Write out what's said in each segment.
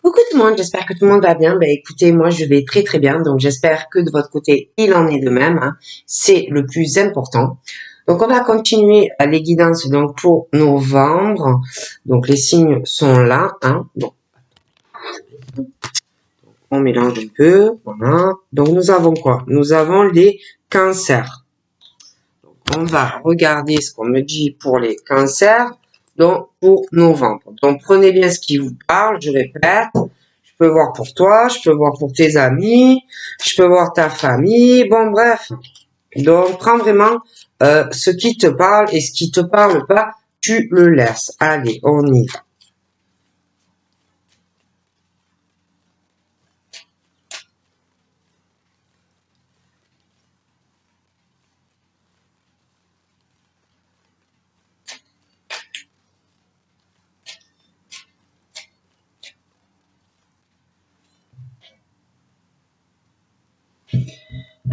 Coucou tout le monde, j'espère que tout le monde va bien. Ben écoutez, moi je vais très très bien, donc j'espère que de votre côté il en est de même. Hein. C'est le plus important. Donc on va continuer les guidances donc pour novembre. Donc les signes sont là. Hein. Bon, on mélange un peu. Voilà. Donc nous avons quoi? Nous avons les cancers. Donc, on va regarder ce qu'on me dit pour les cancers. Donc pour novembre. Donc prenez bien ce qui vous parle. Je répète. Je peux voir pour toi, je peux voir pour tes amis, je peux voir ta famille, bon bref. Donc prends vraiment ce qui te parle et ce qui te parle pas, tu le laisses. Allez, on y va.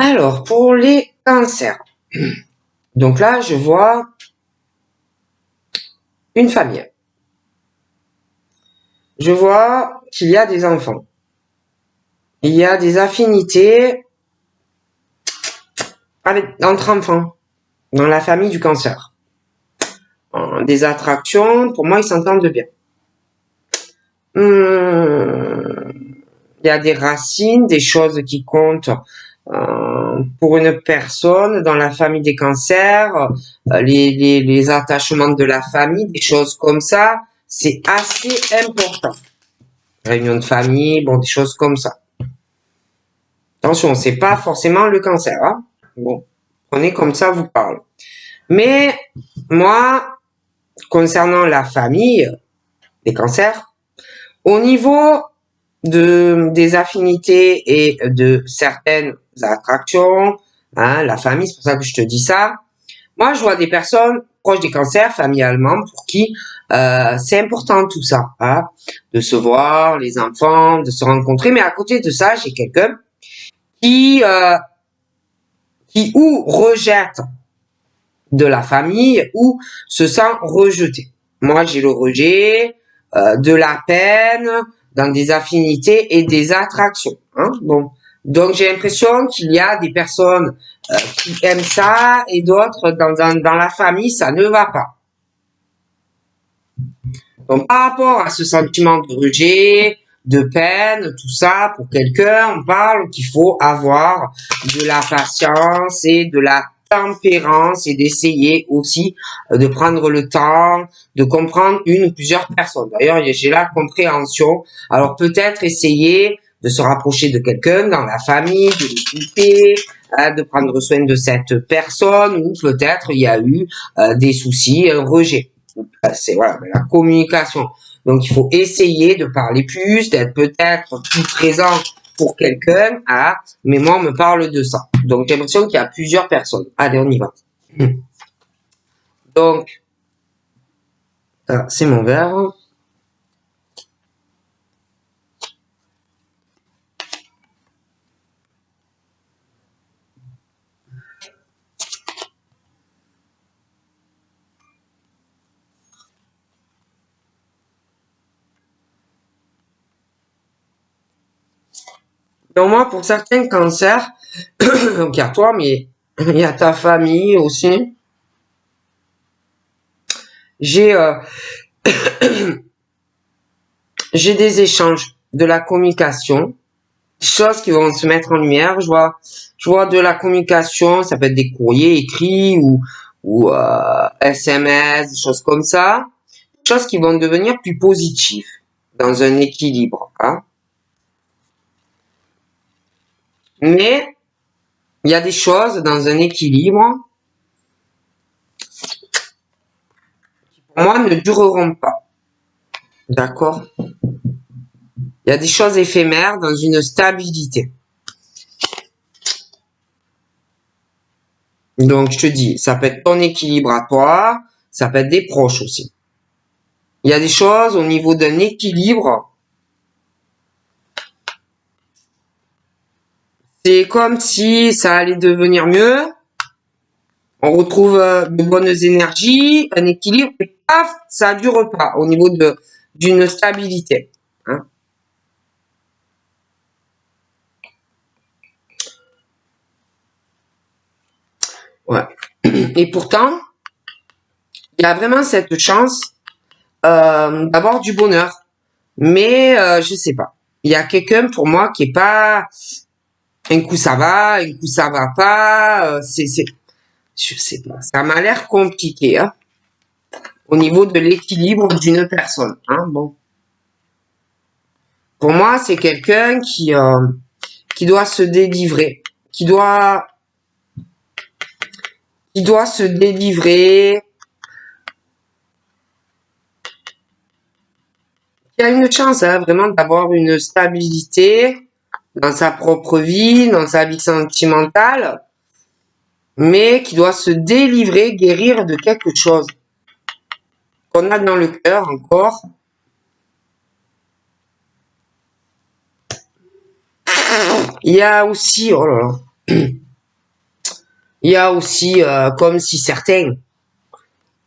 Alors, pour les cancers. Donc là, je vois une famille. Je vois qu'il y a des enfants. Il y a des affinités entre enfants dans la famille du cancer. Des attractions, pour moi, ils s'entendent bien. Il y a des racines, des choses qui comptent pour une personne dans la famille des cancers, les attachements de la famille, des choses comme ça, c'est assez important. Réunion de famille, bon, des choses comme ça. Attention, c'est pas forcément le cancer. Hein. Bon, prenez comme ça vous parle. Mais moi, concernant la famille des cancers, au niveau des affinités et de certaines attractions, hein, la famille, c'est pour ça que je te dis ça. Moi, je vois des personnes proches des cancers, familialement, pour qui c'est important tout ça, hein, de se voir, les enfants, de se rencontrer. Mais à côté de ça, j'ai quelqu'un qui ou rejette de la famille ou se sent rejeté. Moi, j'ai le rejet, de la peine, dans des affinités et des attractions. Hein. Bon. Donc, j'ai l'impression qu'il y a des personnes qui aiment ça et d'autres dans la famille, ça ne va pas. Donc, par rapport à ce sentiment de rejet, de peine, tout ça, pour quelqu'un, on parle qu'il faut avoir de la patience et de la tempérance et d'essayer aussi de prendre le temps de comprendre une ou plusieurs personnes. D'ailleurs, j'ai la compréhension. Alors peut-être essayer de se rapprocher de quelqu'un dans la famille, de l'écouter, de prendre soin de cette personne, ou peut-être il y a eu des soucis, un rejet. C'est voilà, la communication. Donc il faut essayer de parler plus, d'être peut-être plus présent pour quelqu'un, ah, mais moi on me parle de ça. Donc j'ai l'impression qu'il y a plusieurs personnes. Allez, on y va. Donc, c'est mon verre. Donc moi, pour certains cancers, donc il y a toi, mais il y a ta famille aussi. J'ai j'ai des échanges, de la communication, choses qui vont se mettre en lumière. Je vois de la communication, ça peut être des courriers écrits ou SMS, des choses comme ça, des choses qui vont devenir plus positives dans un équilibre. Hein. Mais il y a des choses dans un équilibre qui pour moi ne dureront pas. D'accord? Il y a des choses éphémères dans une stabilité. Donc, je te dis, ça peut être ton équilibre à toi, ça peut être des proches aussi. Il y a des choses au niveau d'un équilibre, c'est comme si ça allait devenir mieux, on retrouve de bonnes énergies, un équilibre, et paf, ça dure pas au niveau d'une stabilité. Hein. Ouais. Et pourtant, il y a vraiment cette chance d'avoir du bonheur. Mais je sais pas. Il y a quelqu'un pour moi qui est pas. Un coup ça va, un coup ça va pas. Je sais pas. Ça m'a l'air compliqué, hein, au niveau de l'équilibre d'une personne. Hein, bon. Pour moi, c'est quelqu'un qui doit se délivrer, qui doit se délivrer, qui a une chance, hein, vraiment d'avoir une stabilité dans sa propre vie, dans sa vie sentimentale, mais qui doit se délivrer, guérir de quelque chose qu'on a dans le cœur encore. Il y a aussi, oh là là, il y a aussi comme si certains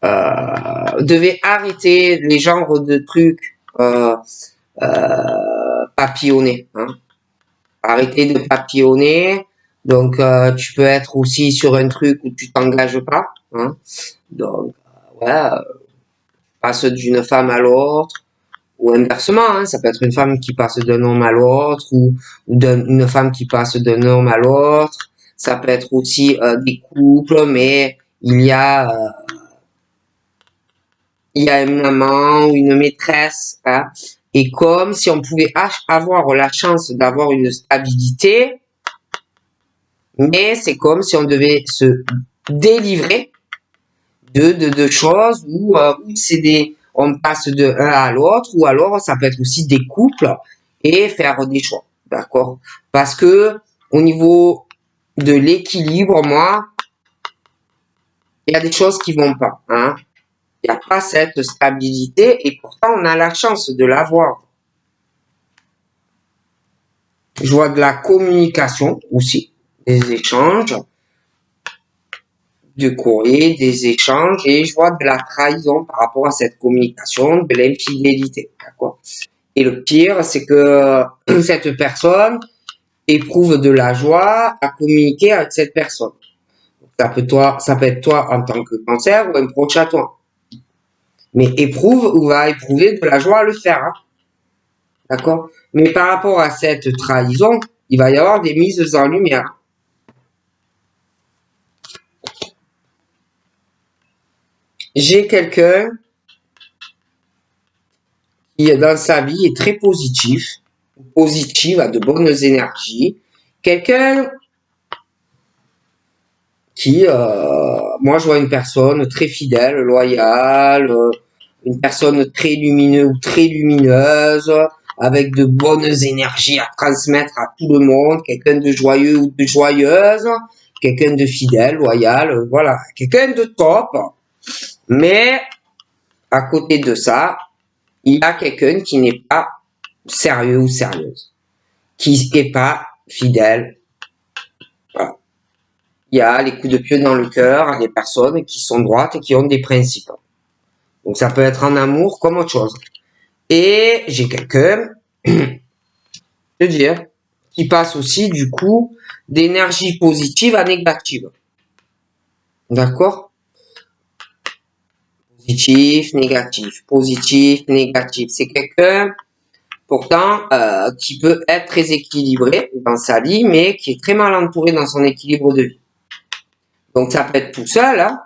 devaient arrêter les genres de trucs papillonnés. Hein. Arrêter de papillonner. Donc, tu peux être aussi sur un truc où tu t'engages pas. Hein. Donc, ouais, passe d'une femme à l'autre, ou inversement, hein, ça peut être une femme qui passe d'un homme à l'autre, ou une femme qui passe d'un homme à l'autre. Ça peut être aussi des couples, mais il y a un amant ou une maîtresse. Hein. Et comme si on pouvait avoir la chance d'avoir une stabilité, mais c'est comme si on devait se délivrer de choses où on passe de un à l'autre, ou alors ça peut être aussi des couples et faire des choix, d'accord? Parce que au niveau de l'équilibre, moi, il y a des choses qui vont pas, hein. Il n'y a pas cette stabilité et pourtant on a la chance de l'avoir. Je vois de la communication aussi, des échanges, de courrier, des échanges, et je vois de la trahison par rapport à cette communication, de l'infidélité, d'accord? Et le pire, c'est que cette personne éprouve de la joie à communiquer avec cette personne. Ça peut être toi en tant que cancer ou un proche à toi. Mais éprouve ou va éprouver de la joie à le faire, hein, d'accord? Mais par rapport à cette trahison, il va y avoir des mises en lumière. J'ai quelqu'un qui dans sa vie est très positive, a de bonnes énergies. Quelqu'un qui, moi je vois une personne très fidèle, loyale, une personne très lumineuse ou très lumineuse, avec de bonnes énergies à transmettre à tout le monde, quelqu'un de joyeux ou de joyeuse, quelqu'un de fidèle, loyal, voilà, quelqu'un de top. Mais à côté de ça, il y a quelqu'un qui n'est pas sérieux ou sérieuse, qui n'est pas fidèle. Voilà. Il y a les coups de pied dans le cœur à des personnes qui sont droites et qui ont des principes. Donc ça peut être en amour comme autre chose. Et j'ai quelqu'un, je veux dire, qui passe aussi du coup d'énergie positive à négative. D'accord? Positif, négatif, positif, négatif. C'est quelqu'un pourtant qui peut être très équilibré dans sa vie, mais qui est très mal entouré dans son équilibre de vie. Donc ça peut être tout seul, hein,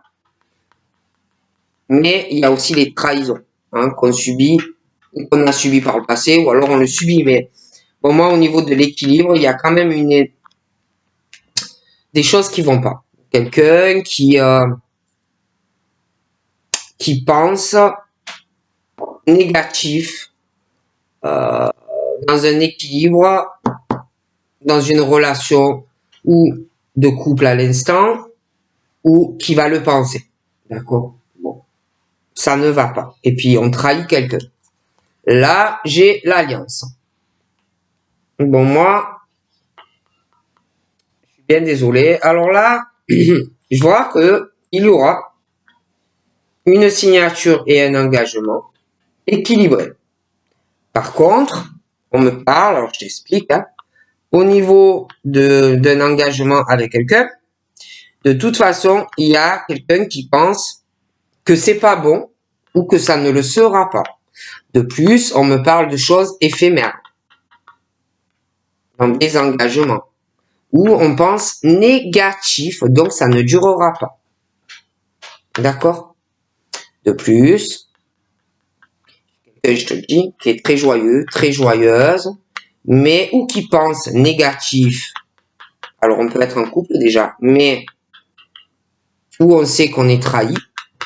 mais il y a aussi les trahisons, hein, qu'on a subi par le passé, ou alors on le subit. Mais pour moi, au niveau de l'équilibre, il y a quand même des choses qui vont pas. Quelqu'un qui pense négatif dans un équilibre, dans une relation ou de couple à l'instant, ou qui va le penser. D'accord? Bon, ça ne va pas. Et puis on trahit quelqu'un. Là, j'ai l'alliance. Bon, moi, je suis bien désolé. Alors là, je vois que il y aura une signature et un engagement équilibré. Par contre, on me parle, alors je t'explique, hein, au niveau d'un engagement avec quelqu'un, de toute façon, il y a quelqu'un qui pense que c'est pas bon ou que ça ne le sera pas. De plus, on me parle de choses éphémères, dans des engagements, où on pense négatif, donc ça ne durera pas. D'accord? De plus, je te dis, qui est très joyeux, très joyeuse, mais ou qui pense négatif. Alors on peut être en couple déjà, mais où on sait qu'on est trahi,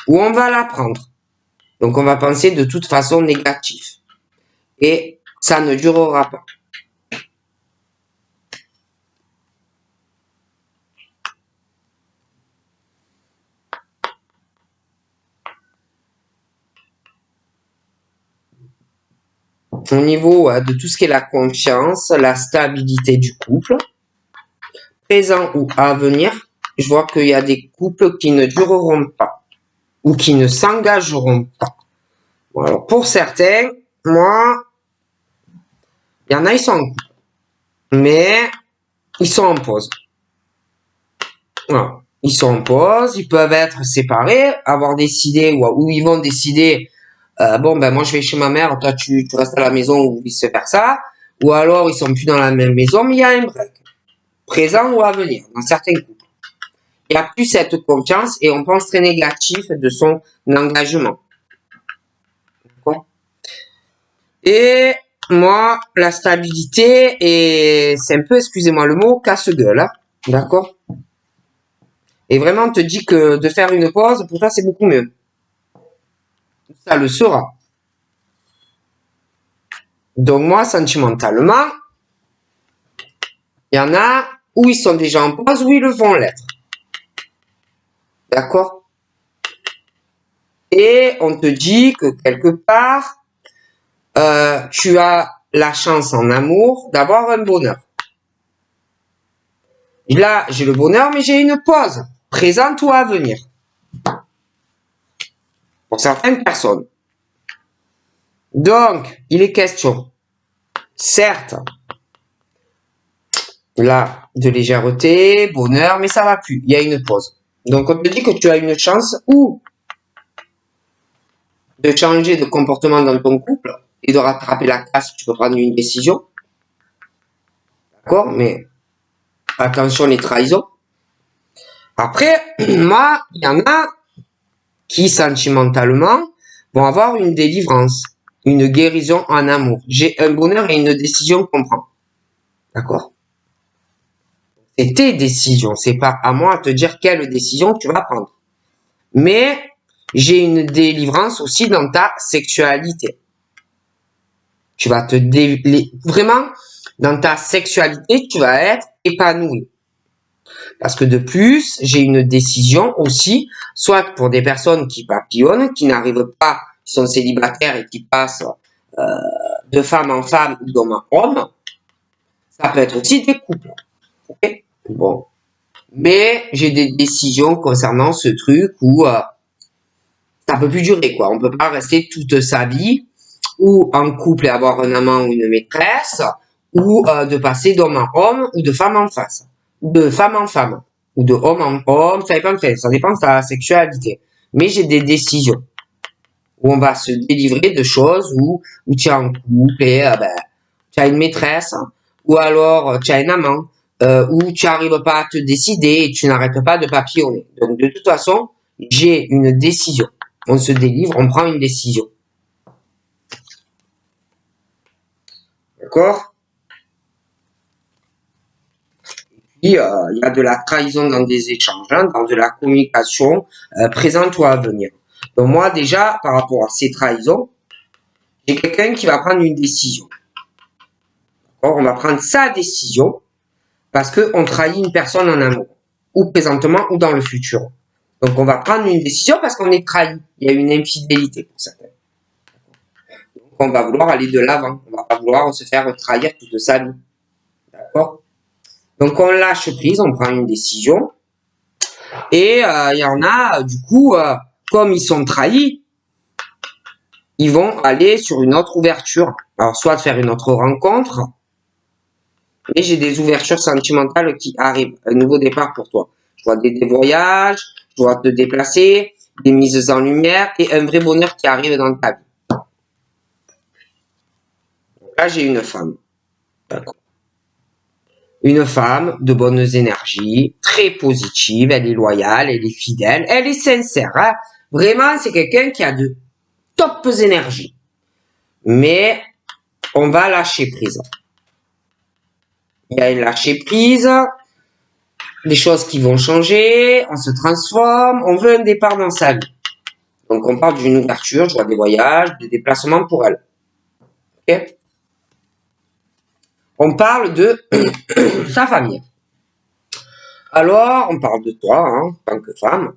ou on va l'apprendre. Donc on va penser de toute façon négatif. Et ça ne durera pas. Au niveau de tout ce qui est la confiance, la stabilité du couple, présent ou à venir, je vois qu'il y a des couples qui ne dureront pas ou qui ne s'engageront pas. Bon, alors pour certains, moi, il y en a, ils sont en couple, mais ils sont en pause. Voilà. Ils sont en pause, ils peuvent être séparés, avoir décidé, ou ils vont décider, bon, ben moi je vais chez ma mère, toi tu restes à la maison, ou vice versa, ou alors ils sont plus dans la même maison, mais il y a un break, présent ou à venir, dans certains couples. Il n'y a plus cette confiance et on pense très négatif de son engagement. D'accord? Et moi, la stabilité, et c'est un peu, excusez-moi le mot, casse-gueule, hein, d'accord? Et vraiment, on te dit que de faire une pause, pour toi, c'est beaucoup mieux. Ça le sera. Donc moi, sentimentalement, il y en a où ils sont déjà en pause, où ils le vont l'être. D'accord? Et on te dit que quelque part, tu as la chance en amour d'avoir un bonheur. Là, j'ai le bonheur, mais j'ai une pause, présente ou à venir. Pour certaines personnes. Donc, il est question, certes, là, de légèreté, bonheur, mais ça va plus. Il y a une pause. Donc, on te dit que tu as une chance ou de changer de comportement dans ton couple et de rattraper la casse, tu peux prendre une décision. D'accord? Mais attention les trahisons. Après, moi, il y en a qui, sentimentalement, vont avoir une délivrance, une guérison en amour. J'ai un bonheur et une décision qu'on prend. D'accord? C'est tes décisions, c'est pas à moi de te dire quelle décision tu vas prendre. Mais j'ai une délivrance aussi dans ta sexualité. Tu vas te vraiment dans ta sexualité, tu vas être épanoui. Parce que de plus, j'ai une décision aussi, soit pour des personnes qui papillonnent, qui n'arrivent pas, qui sont célibataires et qui passent de femme en femme ou d'homme en homme. Ça peut être aussi des couples. Okay? Bon. Mais j'ai des décisions concernant ce truc où ça peut plus durer, quoi. On peut pas rester toute sa vie ou en couple et avoir un amant ou une maîtresse, ou de passer d'homme en homme ou de femme en face, de femme en femme, ou de homme en homme, ça dépend de ta sexualité. Mais j'ai des décisions où on va se délivrer de choses où tu es en couple et tu as une maîtresse, ou alors tu as un amant, où tu n'arrives pas à te décider et tu n'arrêtes pas de papillonner. Donc de toute façon, j'ai une décision. On se délivre, on prend une décision. D'accord? Puis, il y a de la trahison dans des échanges, hein, dans de la communication présente ou à venir. Donc moi, déjà, par rapport à ces trahisons, j'ai quelqu'un qui va prendre une décision. D'accord? On va prendre sa décision parce qu'on trahit une personne en amour, ou présentement, ou dans le futur. Donc on va prendre une décision parce qu'on est trahi. Il y a une infidélité pour certains. Donc on va vouloir aller de l'avant. On va pas vouloir se faire trahir toute sa vie. D'accord? Donc on lâche prise, on prend une décision. Et il y en a, du coup, comme ils sont trahis, ils vont aller sur une autre ouverture. Alors soit de faire une autre rencontre, mais j'ai des ouvertures sentimentales qui arrivent. Un nouveau départ pour toi. Je vois des voyages, je vois te déplacer, des mises en lumière et un vrai bonheur qui arrive dans ta vie. Là, j'ai une femme. D'accord. Une femme de bonnes énergies, très positive, elle est loyale, elle est fidèle, elle est sincère. Hein. Vraiment, c'est quelqu'un qui a de top énergies. Mais on va lâcher prise. Il y a une lâcher prise, des choses qui vont changer, on se transforme, on veut un départ dans sa vie. Donc on parle d'une ouverture, je vois des voyages, des déplacements pour elle. Okay, on parle de sa famille. Alors, on parle de toi, hein, en tant que femme.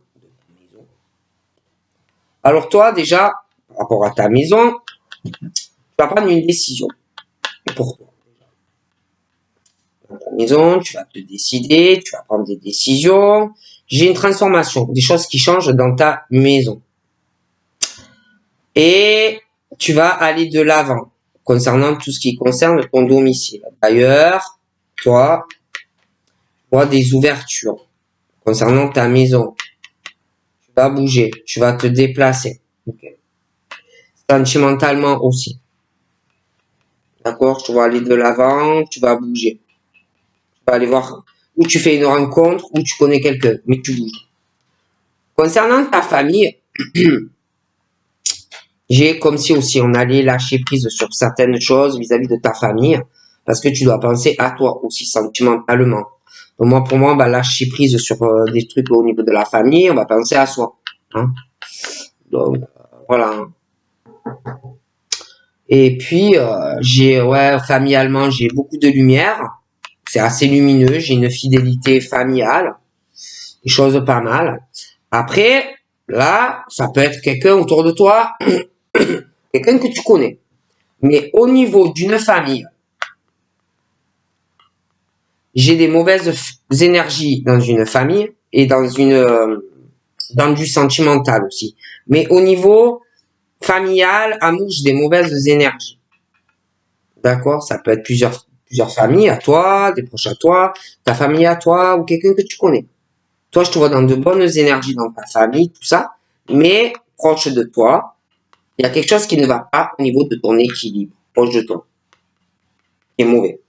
Alors toi, déjà, par rapport à ta maison, tu vas prendre une décision. Pour toi. Dans ta maison, tu vas te décider, tu vas prendre des décisions. J'ai une transformation, des choses qui changent dans ta maison. Et tu vas aller de l'avant concernant tout ce qui concerne ton domicile. D'ailleurs, toi, tu vois des ouvertures concernant ta maison. Tu vas bouger, tu vas te déplacer. Okay. Sentimentalement aussi. D'accord? Tu vas aller de l'avant, tu vas bouger. Tu vas aller voir où tu fais une rencontre, où tu connais quelqu'un, mais tu bouges. Concernant ta famille, j'ai comme si aussi on allait lâcher prise sur certaines choses vis-à-vis de ta famille, parce que tu dois penser à toi aussi sentimentalement. Donc moi, pour moi, on va lâcher prise sur des trucs au niveau de la famille, on va penser à soi. Hein. Donc, voilà. Et puis, familialement, j'ai beaucoup de lumière. C'est assez lumineux, j'ai une fidélité familiale. Des choses pas mal. Après, là, ça peut être quelqu'un autour de toi, quelqu'un que tu connais. Mais au niveau d'une famille, j'ai des mauvaises énergies dans une famille et dans du sentimental aussi. Mais au niveau familial, amour, j'ai des mauvaises énergies. D'accord? Ça peut être plusieurs familles à toi, des proches à toi, ta famille à toi ou quelqu'un que tu connais. Toi, je te vois dans de bonnes énergies dans ta famille, tout ça, mais proche de toi, il y a quelque chose qui ne va pas au niveau de ton équilibre, proche de toi, qui est mauvais,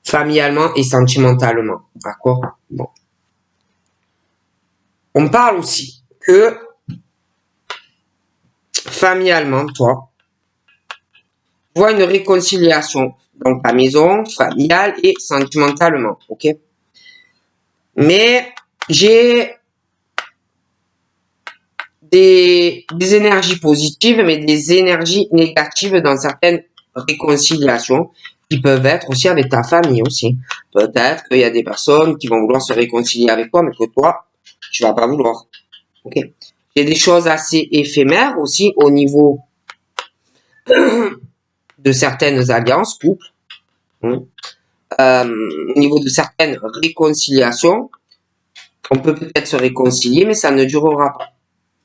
familialement et sentimentalement, d'accord? Bon. On parle aussi que familialement, toi, tu vois une réconciliation dans ta maison, familiale et sentimentalement, ok? Mais j'ai des énergies positives, mais des énergies négatives dans certaines réconciliations qui peuvent être aussi avec ta famille aussi. Peut-être qu'il y a des personnes qui vont vouloir se réconcilier avec toi, mais que toi, tu vas pas vouloir. Ok. Il y a des choses assez éphémères aussi au niveau de certaines alliances, couples, au niveau de certaines réconciliations. On peut peut-être se réconcilier, mais ça ne durera pas.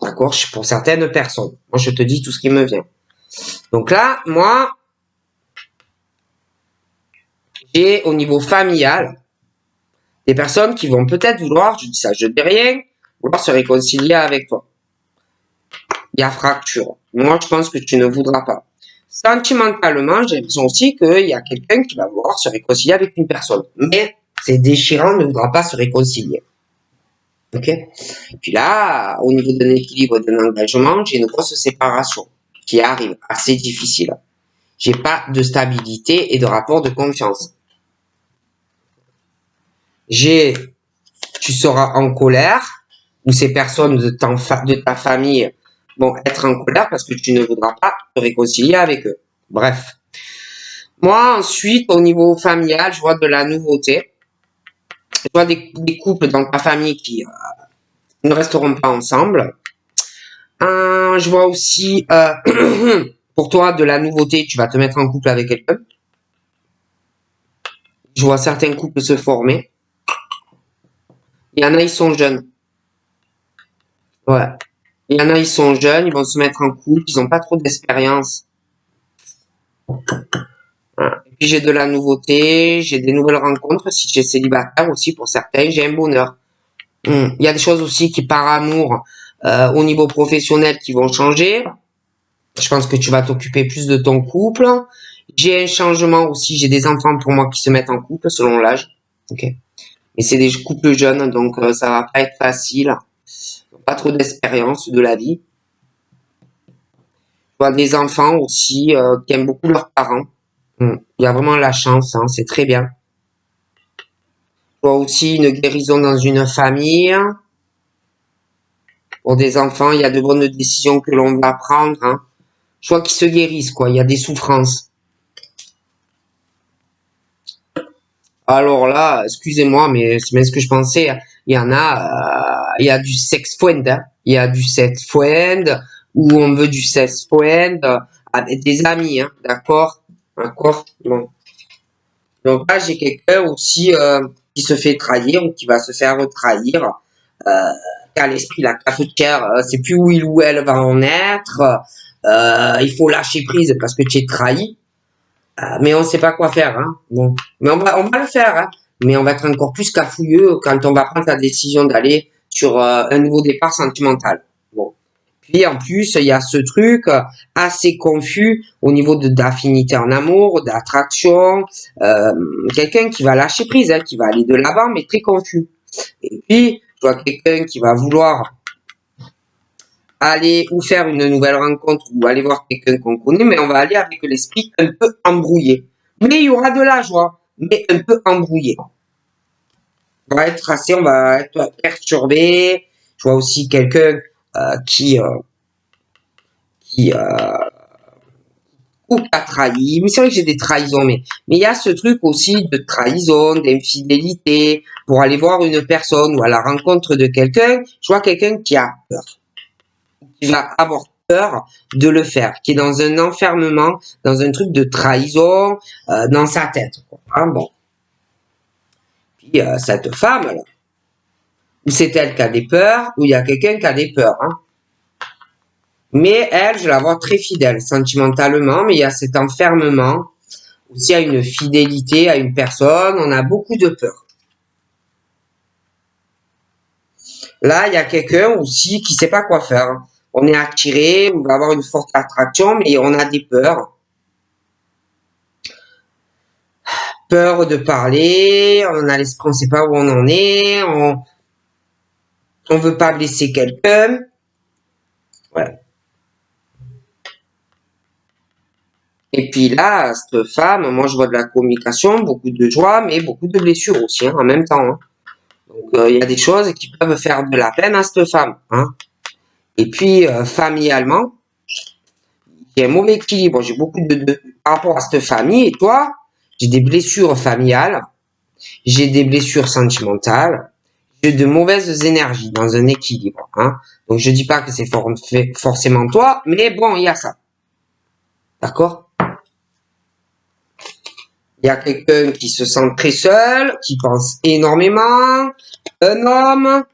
D'accord? Pour certaines personnes. Moi, je te dis tout ce qui me vient. Donc là, moi, j'ai au niveau familial des personnes qui vont peut-être vouloir, je dis ça, je dis rien, vouloir se réconcilier avec toi. Il y a fracture. Moi, je pense que tu ne voudras pas. Sentimentalement, j'ai l'impression aussi qu'il y a quelqu'un qui va vouloir se réconcilier avec une personne. Mais c'est déchirant, ne voudra pas se réconcilier. Ok? Puis là, au niveau d'un équilibre, d'un engagement, j'ai une grosse séparation qui arrive, assez difficile. J'ai pas de stabilité et de rapport de confiance. Tu seras en colère, ou ces personnes de ta famille vont être en colère parce que tu ne voudras pas te réconcilier avec eux. Bref. Moi, ensuite, au niveau familial, je vois de la nouveauté. Je vois des couples dans ta famille qui ne resteront pas ensemble. Je vois aussi, pour toi, de la nouveauté, tu vas te mettre en couple avec quelqu'un. Je vois certains couples se former. Il y en a, ils sont jeunes. Ouais. Il y en a, ils sont jeunes, ils vont se mettre en couple, ils n'ont pas trop d'expérience. Voilà. Et puis j'ai de la nouveauté, j'ai des nouvelles rencontres. Si tu es célibataire aussi, pour certains, j'ai un bonheur. Il y a des choses aussi qui, par amour, au niveau professionnel, qui vont changer. Je pense que tu vas t'occuper plus de ton couple. J'ai un changement aussi, j'ai des enfants pour moi qui se mettent en couple selon l'âge. Ok. Mais c'est des couples jeunes, donc ça va pas être facile. Pas trop d'expérience de la vie. Je vois des enfants aussi qui aiment beaucoup leurs parents. Il y a vraiment la chance, hein, c'est très bien. Je vois aussi une guérison dans une famille. Pour des enfants, il y a de bonnes décisions que l'on va prendre. Hein. Je vois qu'ils se guérissent, quoi. Il y a des souffrances. Alors là, excusez-moi, mais c'est bien ce que je pensais. Il y en a, il y a du sex friend, hein. Il y a du sex friend, où on veut du sex friend avec des amis, hein. D'accord? D'accord? Bon. Donc là, j'ai quelqu'un aussi qui se fait trahir ou qui va se faire trahir, qui a l'esprit la cafetière, c'est plus où il ou elle va en être. Il faut lâcher prise parce que tu es trahi. Mais on sait pas quoi faire, hein. Bon. Mais on va le faire, hein. Mais on va être encore plus cafouilleux quand on va prendre la décision d'aller sur un nouveau départ sentimental. Bon. Puis en plus, il y a ce truc assez confus au niveau d'affinité en amour, d'attraction, quelqu'un qui va lâcher prise, hein, qui va aller de l'avant, mais très confus. Et puis, je vois quelqu'un qui va vouloir aller ou faire une nouvelle rencontre ou aller voir quelqu'un qu'on connaît, mais on va aller avec l'esprit un peu embrouillé. Mais il y aura de la joie, mais un peu embrouillé. On va être perturbé. Je vois aussi quelqu'un qui qui ou qui a trahi. Mais c'est vrai que j'ai des trahisons, mais il y a ce truc aussi de trahison, d'infidélité, pour aller voir une personne ou à la rencontre de quelqu'un. Je vois quelqu'un qui a peur, qui va avoir peur de le faire, qui est dans un enfermement, dans un truc de trahison dans sa tête. Quoi. Hein, bon. Puis cette femme, là, ou c'est elle qui a des peurs, ou il y a quelqu'un qui a des peurs. Hein. Mais elle, je la vois très fidèle sentimentalement, mais il y a cet enfermement aussi à une fidélité à une personne. On a beaucoup de peur. Là, il y a quelqu'un aussi qui sait pas quoi faire. On est attiré, on va avoir une forte attraction, mais on a des peurs. Peur de parler, on a l'esprit, on sait pas où on en est, on veut pas blesser quelqu'un. Ouais. Et puis là, cette femme, moi je vois de la communication, beaucoup de joie, mais beaucoup de blessures aussi, hein, en même temps. Hein. Donc il y a des choses qui peuvent faire de la peine à cette femme. Hein. Et puis familialement, il y a un mauvais équilibre. J'ai beaucoup par rapport à cette famille. Et toi, j'ai des blessures familiales, j'ai des blessures sentimentales, j'ai de mauvaises énergies dans un équilibre. Hein. Donc je dis pas que c'est forcément toi, mais bon, il y a ça. D'accord? Il y a quelqu'un qui se sent très seul, qui pense énormément, un homme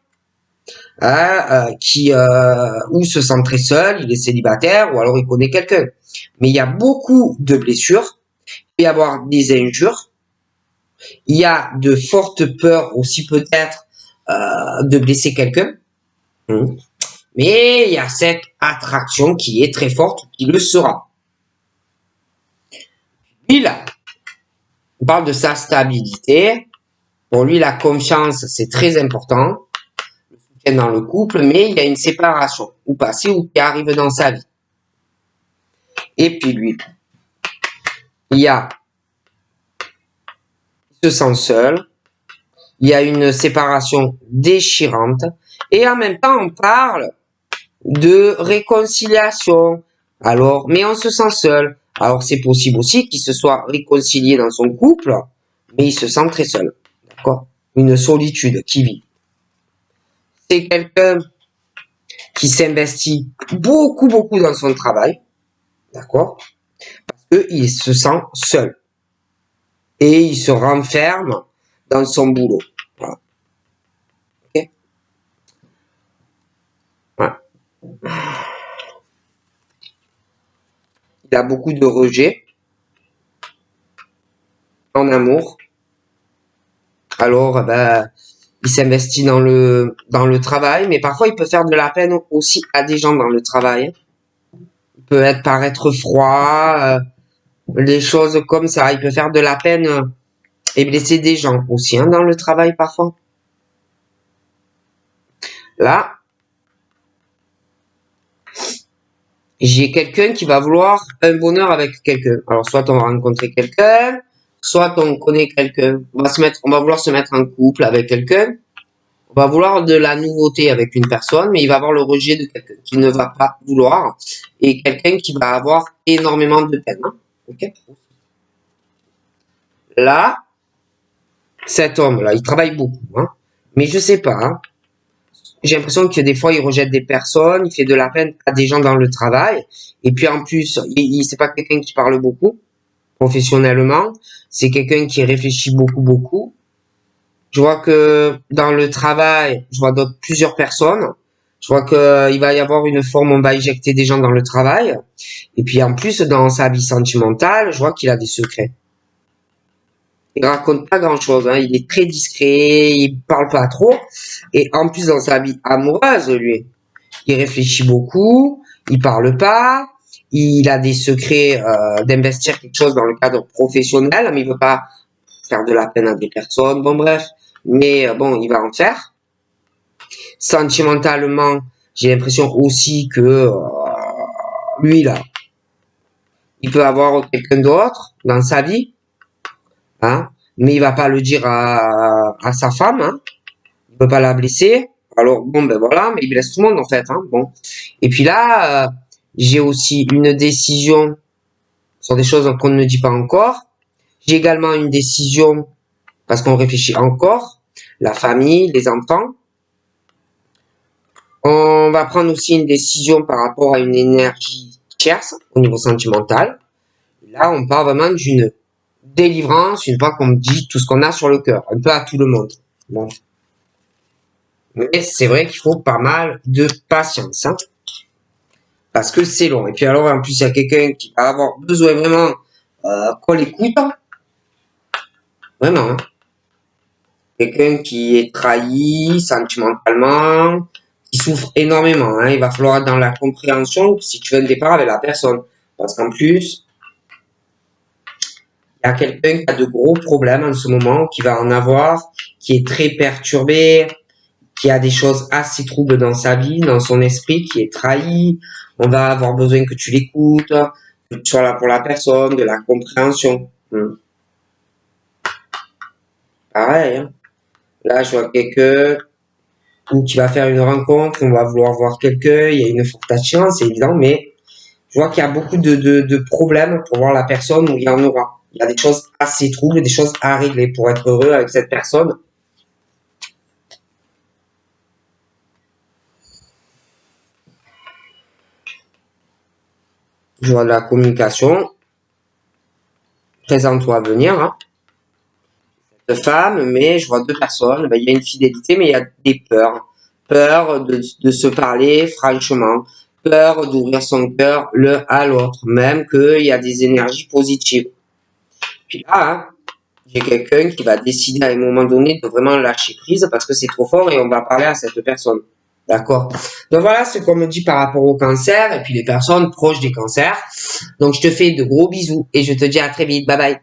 qui ou se sent très seul, il est célibataire, ou alors il connaît quelqu'un. Mais il y a beaucoup de blessures, il peut y avoir des injures, il y a de fortes peurs aussi peut-être de blesser quelqu'un. Mais il y a cette attraction qui est très forte, qui le sera. Lui, là, on parle de sa stabilité. Pour lui, la confiance, c'est très important. Le soutien dans le couple, mais il y a une séparation, ou passée, ou qui arrive dans sa vie. Et puis lui, il y a, il se sent seul, il y a une séparation déchirante, et en même temps, on parle de réconciliation. Alors, mais on se sent seul. Alors, c'est possible aussi qu'il se soit réconcilié dans son couple, mais il se sent très seul. D'accord? Une solitude qui vit. C'est quelqu'un qui s'investit beaucoup, beaucoup dans son travail. D'accord? Parce qu'il se sent seul. Et il se renferme dans son boulot. Voilà. Ok? Voilà. Il a beaucoup de rejet en amour. Alors, ben, il s'investit dans le travail, mais parfois il peut faire de la peine aussi à des gens dans le travail. Il peut paraître froid, des choses comme ça. Il peut faire de la peine et blesser des gens aussi dans le travail parfois. Là, j'ai quelqu'un qui va vouloir un bonheur avec quelqu'un. Alors soit on va rencontrer quelqu'un, soit on connaît quelqu'un. On va vouloir se mettre en couple avec quelqu'un. On va vouloir de la nouveauté avec une personne, mais il va avoir le rejet de quelqu'un qui ne va pas vouloir et quelqu'un qui va avoir énormément de peine. Okay. Là, cet homme-là, il travaille beaucoup, mais je sais pas. J'ai l'impression que des fois, il rejette des personnes, il fait de la peine à des gens dans le travail, et puis en plus, c'est pas quelqu'un qui parle beaucoup professionnellement, c'est quelqu'un qui réfléchit beaucoup. Je vois que dans le travail, je vois plusieurs personnes. Je vois qu'il va y avoir une forme, on va éjecter des gens dans le travail. Et puis en plus, dans sa vie sentimentale, je vois qu'il a des secrets. Il raconte pas grand-chose, il est très discret, il parle pas trop. Et en plus, dans sa vie amoureuse, lui, il réfléchit beaucoup, il parle pas, il a des secrets d'investir quelque chose dans le cadre professionnel, mais il veut pas faire de la peine à des personnes. Bon, bref. Mais bon, il va en faire. Sentimentalement, j'ai l'impression aussi que lui, là, il peut avoir quelqu'un d'autre dans sa vie, mais il va pas le dire à sa femme, il peut pas la blesser. Alors bon, ben voilà, mais il blesse tout le monde en fait, bon. Et puis là, j'ai aussi une décision sur des choses qu'on ne dit pas encore. J'ai également une décision parce qu'on réfléchit encore, la famille, les enfants. On va prendre aussi une décision par rapport à une énergie tierce au niveau sentimental. Là, on parle vraiment d'une délivrance une fois qu'on me dit tout ce qu'on a sur le cœur, un peu à tout le monde. Bon. Mais c'est vrai qu'il faut pas mal de patience, parce que c'est long. Et puis alors, en plus, il y a quelqu'un qui va avoir besoin vraiment qu'on l'écoute. Vraiment. Quelqu'un qui est trahi sentimentalement, qui souffre énormément. Il va falloir être dans la compréhension si tu veux un départ avec la personne. Parce qu'en plus, il y a quelqu'un qui a de gros problèmes en ce moment, qui va en avoir, qui est très perturbé, qui a des choses assez troubles dans sa vie, dans son esprit, qui est trahi. On va avoir besoin que tu l'écoutes, que tu sois là pour la personne, de la compréhension. Pareil, Là, je vois quelqu'un où tu vas faire une rencontre, on va vouloir voir quelqu'un, il y a une forte attirance, c'est évident, mais je vois qu'il y a beaucoup de problèmes pour voir la personne où il y en aura. Il y a des choses assez troubles, des choses à régler pour être heureux avec cette personne. Je vois de la communication. Présente-toi à venir, Cette femme, mais je vois deux personnes. Il y a une fidélité, mais il y a des peurs. Peur de se parler franchement. Peur d'ouvrir son cœur l'un à l'autre. Même qu'il y a des énergies positives. Puis là, j'ai quelqu'un qui va décider à un moment donné de vraiment lâcher prise parce que c'est trop fort et on va parler à cette personne. D'accord. Donc voilà ce qu'on me dit par rapport au cancer et puis les personnes proches des cancers. Donc je te fais de gros bisous et je te dis à très vite. Bye bye.